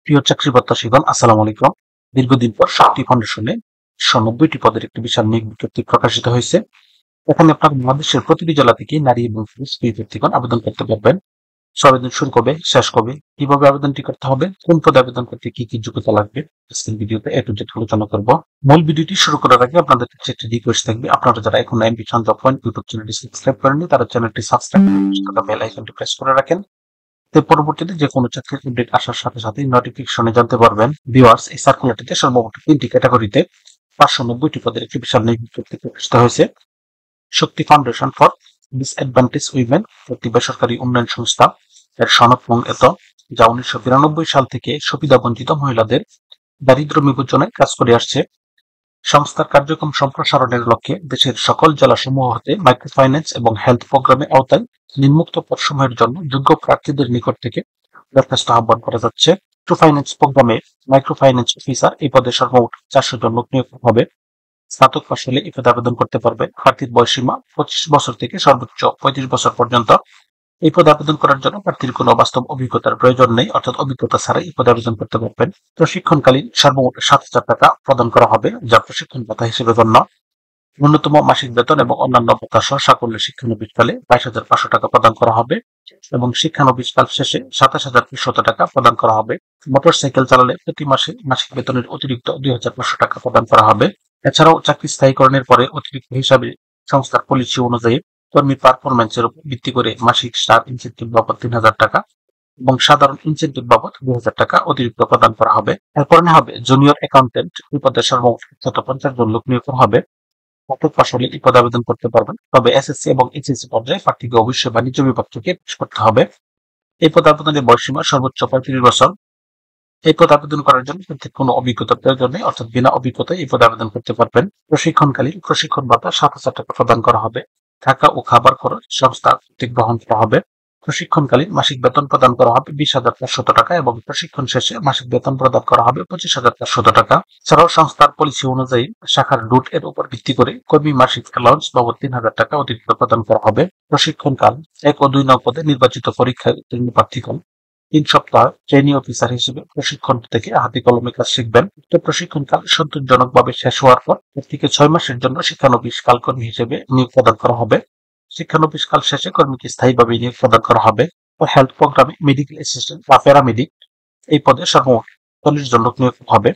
প্রিয় চাকরি প্রত্যাশীগণ, আসসালামু আলাইকুম। দীর্ঘদিন পর শক্তি ফাউন্ডেশনে 190টি পদের একটি বিশাল নিয়োগ বিজ্ঞপ্তি প্রকাশিত হয়েছে। এখানে আপনার বাংলাদেশের প্রতিটি জেলা থেকে নারী এবং পুরুষ প্রার্থীগণ আবেদন করতে পারবেন। আবেদন শুরু কবে, শেষ কবে, কিভাবে আবেদনটি করতে হবে, কোন পদে আবেদন করতে কি কি যোগ্যতা লাগবে, আজকের ভিডিওতে এ টু জেড আলোচনা করব। মূল ভিডিওটি শুরু করার আগে আপনাদের কাছে একটি রিকোয়েস্ট থাকবে, আপনারা যারা এখন অ্যাম্বিশন জব পয়েন্ট ইউটিউব চ্যানেলটি সাবস্ক্রাইব করেননি তারা চ্যানেলটি সাবস্ক্রাইব করে বেল আইকনটি প্রেস করে রাখেন। পরবর্তীতে যে কোনো চাকরির আপডেট আসার সাথে সাথে নোটিফিকেশনে জানতে পারবেন। ভিউয়ার্স, এই সার্কুলারটিতে সর্বমোট 3টি ক্যাটাগরিতে 590টি পদের একটি বিশাল নিয়োগ বিজ্ঞপ্তি প্রকাশিত হয়েছে। শক্তি ফাউন্ডেশন ফর ডিসঅ্যাডভান্টেজ উইমেন একটি বেসরকারি উন্নয়ন সংস্থা এর সনদ নং এত, যা 1992 সাল থেকে সুবিধা বঞ্চিত মহিলাদের দারিদ্র্য বিমোচনে কাজ করে আসছে। সংস্থার কার্যক্রম সম্প্রসারণের লক্ষ্যে দেশের সকল জেলাসমূহ হতে মাইক্রোফাইন্যান্স এবং হেলথ প্রোগ্রামের আওতায় নিম্নোক্ত পদসমূহের জন্য যোগ্য প্রার্থীদের নিকট থেকে দরখাস্ত আহ্বান করা যাচ্ছে। মাইক্রোফাইন্যান্স প্রোগ্রামে মাইক্রোফাইন্যান্স অফিসার এই পদে সর্বমোট 400 জন লোক নিয়োগ হবে। স্নাতক পাশ হলে এই পদে আবেদন করতে পারবে। প্রার্থীর বয়সীমা 25 বছর থেকে সর্বোচ্চ 35 বছর পর্যন্ত। এই পদে আবেদন করার জন্য প্রার্থীর কোনো বাস্তব অভিজ্ঞতার প্রয়োজন নেই, অর্থাৎ অভিজ্ঞতা ছাড়াই এই পদে আবেদন করতে পারবেন। প্রশিক্ষণকালীন সর্বমোট 7,000 টাকা প্রদান করা হবে, যা প্রশিক্ষণ ভাতা হিসেবে গণ্য। ন্যূনতম মাসিক বেতন এবং অন্যান্য ভাতা সহ সাকল্যে শিক্ষানবিশকালে 22,500 টাকা প্রদান করা হবে এবং শিক্ষানবিশকাল শেষে 27,500 টাকা প্রদান করা হবে। মোটরসাইকেল চালালে প্রতি মাসে মাসিক বেতনের অতিরিক্ত 2,500 টাকা প্রদান করা হবে। এছাড়াও চাকরি স্থায়ীকরণের পরে অতিরিক্ত হিসাবে সংস্থার পলিসি অনুযায়ী কর্মীর পারফরম্যান্সের উপর ভিত্তি করে মাসিক স্টার ইনসেন্টিভ বাবদ 3,000 টাকা এবং সাধারণ ইনসেন্টিভ বাবদ 2,000 টাকা অতিরিক্ত প্রদান করা হবে। এরপর হবে জুনিয়র অ্যাকাউন্টেন্ট। এই পদে সর্বমোট 150 জন লোক নিয়োগ করা হবে। স্নাতক পাশ হলে এই পদে আবেদন করতে পারবেন, তবে এসএসসি এবং এইচএসসি পর্যায়ে প্রার্থীকে অবশ্যই বাণিজ্য বিভাগ থেকে পাশ করতে হবে। এই পদে আবেদনের বয়সীমা সর্বোচ্চ 35 বছর। এই পদে আবেদন করার জন্য প্রার্থীর কোনো অভিজ্ঞতার প্রয়োজন নেই, অর্থাৎ বিনা অভিজ্ঞতায় এই পদে আবেদন করতে পারবেন। প্রশিক্ষণকালীন প্রশিক্ষণ ভাতা 7,000 টাকা প্রদান করা হবে। থাকা ও খাবার খরচ সংস্থা কর্তৃক গ্রহণ করা হবে। প্রশিক্ষণকালীন মাসিক বেতন প্রদান করা হবে 20,500 টাকা এবং প্রশিক্ষণ শেষে মাসিক বেতন প্রদান করা হবে 25,500 টাকা। এছাড়াও সংস্থার পলিসি অনুযায়ী শাখার রুট এর উপর ভিত্তি করে কর্মী মাসিক অ্যালাউন্স বাবদ 3,000 টাকা অতিরিক্ত প্রদান করা হবে। প্রশিক্ষণকাল 1 ও 2 নং পদে নির্বাচিত পরীক্ষায় উত্তীর্ণ প্রার্থীগণ 3 সপ্তাহ ট্রেনি অফিসার হিসেবে প্রশিক্ষণ থেকে হাতে কলমে কাজ শিখবেন। প্রশিক্ষণকাল সন্তোষজনকভাবে শেষ হওয়ার পর থেকে 6 মাসের জন্য শিক্ষানবিশ কালকর্মী হিসেবে নিয়োগ প্রদান করা হবে। শিক্ষানবিশ কাল শেষে কর্মীকে স্থায়ীভাবে নিয়োগ প্রদান করা হবে। ও হেলথ প্রোগ্রামে মেডিকেল অ্যাসিস্ট্যান্ট বা প্যারামেডিক এই পদে সর্বমোট 40 জন লোক নিয়োগ হবে।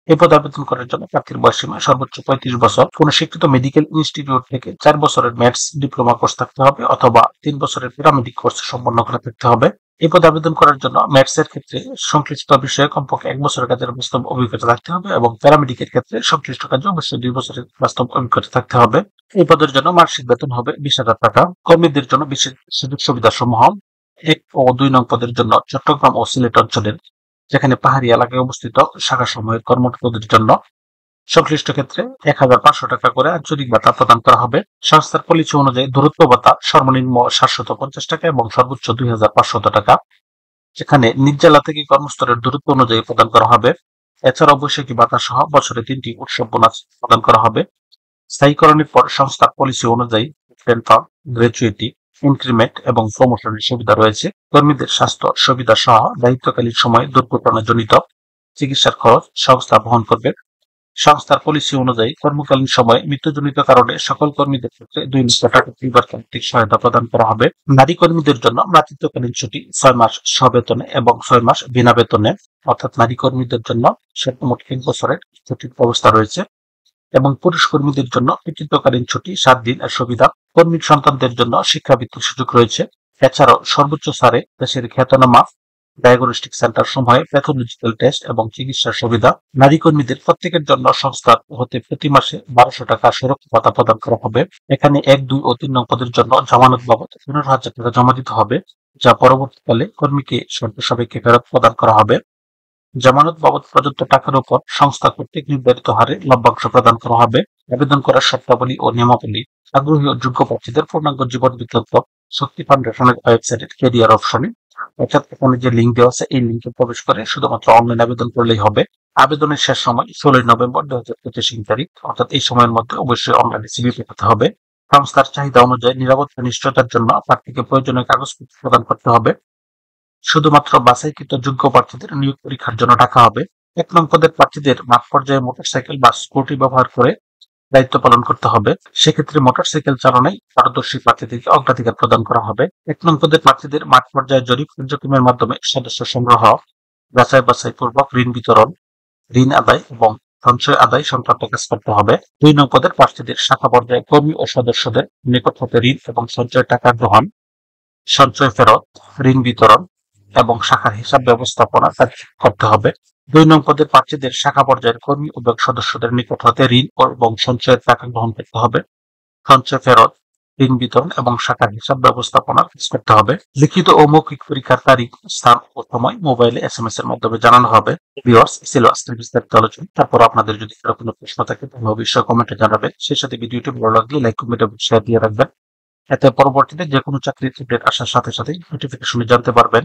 এই পদে আবেদন করার জন্য প্রার্থীর বয়সীমা সর্বোচ্চ 35 বছর। কোন স্বীকৃত মেডিকেল ইনস্টিটিউট থেকে 4 বছরের ম্যাথস ডিপ্লোমা কোর্স থাকতে হবে অথবা 3 বছরের প্যারামেডিক কোর্স সম্পন্ন করা থাকতে হবে। এই পদে আবেদন করার জন্য ম্যাথস এর ক্ষেত্রে সংশ্লিষ্ট বিষয়ে কমপক্ষে 1 বছরের কাজের বাস্তব অভিজ্ঞতা থাকতে হবে এবং প্যারামেডিকের ক্ষেত্রে সংশ্লিষ্ট কাজে অবশ্যই 2 বছরের বাস্তব অভিজ্ঞতা থাকতে হবে। এই পদের জন্য মাসিক বেতন হবে 20,000 টাকা। কর্মীদের জন্য বিশেষ সুযোগ সুবিধা সমূহ: 1 ও 2 নং পদের জন্য চট্টগ্রাম ও সিলেট অঞ্চলের যেখানে পাহাড়ি এলাকায় অবস্থিত শাখা সময়ের কর্মরতদের জন্য সংশ্লিষ্ট ক্ষেত্রে 1,500 টাকা করে আঞ্চলিক ভাতা প্রদান করা হবে। সংস্থার পলিসি অনুযায়ী দূরত্ব ভাতা সর্বনিম্ন 750 টাকা এবং সর্বোচ্চ 2,500 টাকা, যেখানে নিজ জেলা থেকে কর্মস্থলের দূরত্ব অনুযায়ী প্রদান করা হবে। এছাড়াও বৈশাখী ভাতা সহ বছরে 3টি উৎসব বোনাস প্রদান করা হবে। স্থায়ীকরণের পর সংস্থার পলিসি অনুযায়ী পেনশন, গ্র্যাচুইটি, ইনক্রিমেন্ট এবং প্রমোশনের সুবিধা রয়েছে। কর্মীদের স্বাস্থ্য সুবিধা সহ দায়িত্বকালীন সময়ে দুর্ঘটনাজনিত চিকিৎসার খরচ সংস্থা বহন করবে। সংস্থার পলিসি অনুযায়ী কর্মকালীন সময়ে মৃত্যুজনিত কারণে সকল কর্মীদের ক্ষেত্রে 2 লক্ষ টাকা পরিবার কর্তৃক সহায়তা প্রদান করা হবে। নারী কর্মীদের জন্য মাতৃত্বকালীন ছুটি 6 মাস সবেতনে এবং 6 মাস বিনা বেতনে, অর্থাৎ নারী কর্মীদের জন্য সর্বমোট 1 বছরের ছুটির ব্যবস্থা রয়েছে এবং পুরুষ কর্মীদের জন্য পিতৃত্বকালীন ছুটি 7 দিন এর সুবিধা। কর্মী সন্তানদের জন্য শিক্ষাবৃত্তির সুযোগ রয়েছে। এছাড়াও সর্বোচ্চ ছাড়ে দেশের খ্যাতনামা ডায়াগনস্টিক সেন্টার সমূহে প্যাথোলজিক্যাল টেস্ট এবং চিকিৎসার সুবিধা। নারী কর্মীদের প্রত্যেকের জন্য সংস্থা হতে প্রতি মাসে 1,200 টাকা সুরক্ষা ভাতা প্রদান করা হবে। এখানে 1, 2 ও 3 নং পদের জন্য জামানত বাবদ 15,000 টাকা জমা দিতে হবে, যা পরবর্তীকালে কর্মীকে শর্ত সাপেক্ষে ফেরত প্রদান করা হবে। জামানত বাবদ প্রদত্ত টাকার উপর সংস্থা কর্তৃক নির্ধারিত হারে লভ্যাংশ প্রদান করা হবে। আবেদন করার শর্তাবলী ও নিয়মাবলী: আগ্রহী ও যোগ্য প্রার্থীদের পূর্ণাঙ্গ জীবন বিকল্প শক্তি ফাউন্ডেশনের ওয়েবসাইটের ক্যারিয়ার অপশনে, অর্থাৎ এখানে যে লিঙ্ক দেওয়া আছে এই লিঙ্কে প্রবেশ করে শুধুমাত্র অনলাইন আবেদন করলেই হবে। আবেদনের শেষ সময় 16 নভেম্বর 2025 তারিখ, অর্থাৎ এই সময়ের মধ্যে অবশ্যই অনলাইনে সিভি পাঠাতে হবে। সংস্থার চাহিদা অনুযায়ী নিরাপত্তা নিশ্চয়তার জন্য প্রার্থীকে প্রয়োজনীয় কাগজপত্র প্রদান করতে হবে। শুধুমাত্র বাছাইকৃত যোগ্য প্রার্থীদের নিয়োগ পরীক্ষার জন্য ডাকা হবে। ১ নং পদের প্রার্থীদের মাঠ পর্যায়ে মোটরসাইকেল বা স্কুটি ব্যবহার করে দায়িত্ব পালন করতে হবে। সেক্ষেত্রে মোটরসাইকেল চালনায় পারদর্শী প্রার্থীদেরকে অগ্রাধিকার প্রদান করা হবে। ১ নং পদের প্রার্থীদের মাঠ পর্যায়ে জরিপ কার্যক্রমের মাধ্যমে সদস্য সংগ্রহ, বাছাই পূর্বক ঋণ বিতরণ, ঋণ আদায় এবং সঞ্চয় আদায় সংক্রান্ত কাজ করতে হবে। ২ নং পদের প্রার্থীদের শাখা পর্যায়ে কর্মী ও সদস্যদের নিকট হতে ঋণ এবং সঞ্চয় টাকা গ্রহণ, সঞ্চয় ফেরত, ঋণ বিতরণ এবং শাখার হিসাব ব্যবস্থাপনা কাজ করতে হবে। ২ নং পদের প্রার্থীদের শাখা পর্যায়ের কর্মী ও সদস্যদের নিকট হতে ঋণ এবং সঞ্চয়ের টাকা গ্রহণ করতে হবে, সঞ্চয় ফেরত, ঋণ বিতরণ এবং শাখার হিসাব ব্যবস্থাপনা কাজ করতে হবে। লিখিত ও মৌখিক পরীক্ষার তারিখ, স্থান ও সময় মোবাইলে SMS এর মাধ্যমে জানানো হবে। ভিউয়ার্স, ছিল আজকের বিস্তারিত আলোচনা। তারপর আপনাদের যদি কারো কোনো প্রশ্ন থাকে তাহলে অবশ্যই কমেন্টে জানাবেন। সেই সাথে ভিডিওটি ভালো লাগলে লাইক, কমেন্ট এবং শেয়ার দিয়ে রাখবেন। এতে পরবর্তীতে যে কোনো চাকরির আপডেট আসার সাথে সাথে নোটিফিকেশনে জানতে পারবেন।